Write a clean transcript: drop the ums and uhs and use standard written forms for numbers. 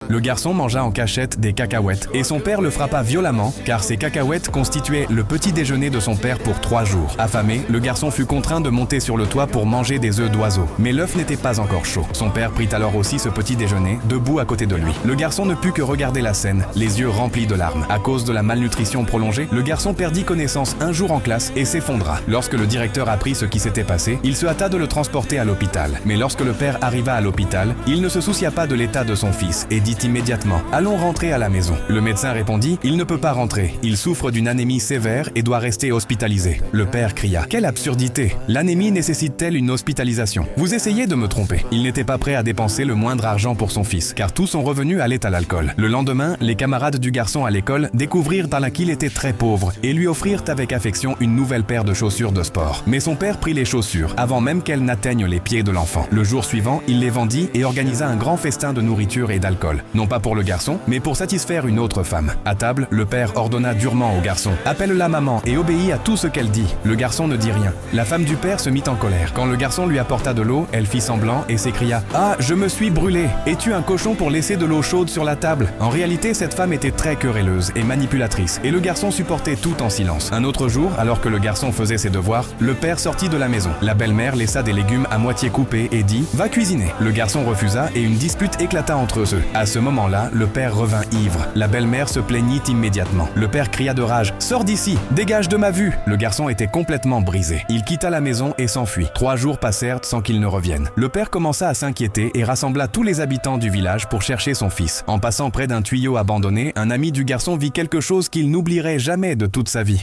Le garçon mangea en cachette des cacahuètes et son père le frappa violemment car ces cacahuètes constituaient le petit déjeuner de son père pour 3 jours. Affamé, le garçon fut contraint de monter sur le toit pour manger des œufs d'oiseaux. Mais l'œuf n'était pas encore chaud. Son père prit alors aussi ce petit déjeuner, debout à côté de lui. Le garçon ne put que regarder la scène, les yeux remplis de larmes. À cause de la malnutrition prolongée, le garçon perdit connaissance un jour en classe et s'effondra. Lorsque le directeur apprit ce qui s'était passé, il se hâta de le transporter à l'hôpital. Mais lorsque le père arriva à l'hôpital, il ne se soucia pas de l'état de son fils et dit immédiatement « Allons rentrer à la maison ». Le médecin répondit « Il ne peut pas rentrer. Il souffre d'une anémie sévère et doit rester hospitalisé ». Le père cria « Quelle absurdité! L'anémie nécessite-t-elle une hospitalisation? Vous essayez de me tromper ». Il n'était pas prêt à dépenser le moindre argent pour son fils, car tout son revenu allait à l'alcool. Le lendemain, les camarades du garçon à l'école découvrirent qu'il était très pauvre et lui offrirent avec affection une nouvelle paire de chaussures de sport. Mais son père prit les chaussures avant même qu'elles n'atteignent les pieds de l'enfant. Le jour suivant, il les vendit et organisa un grand festin de nourriture et d'alcool. Non pas pour le garçon, mais pour satisfaire une autre femme. À table, le père ordonna durement au garçon « Appelle la maman et obéis à tout ce qu'elle dit ». Le garçon ne dit rien. La femme du père se mit en colère. Quand le garçon lui apporta de l'eau, elle fit semblant et s'écria « Ah, je me suis brûlé! Es-tu un cochon pour laisser de l'eau chaude sur la table ?» En réalité, cette femme était très querelleuse et manipulatrice, et le garçon supportait tout en silence. Un autre jour, alors que le garçon faisait ses devoirs, le père sortit de la maison. La belle-mère laissa des légumes à moitié coupés et dit « Va cuisiner ». Le garçon refusa et une dispute éclata entre eux. À ce moment-là, le père revint ivre. La belle-mère se plaignit immédiatement. Le père cria de rage « Sors d'ici! Dégage de ma vue !» Le garçon était complètement brisé. Il quitta la maison et s'enfuit. 3 jours passèrent sans qu'il ne revienne. Le père commença à s'inquiéter et rassembla tous les habitants du village pour chercher son fils. En passant près d'un tuyau abandonné, un ami du garçon vit quelque chose qu'il n'oublierait jamais de toute sa vie.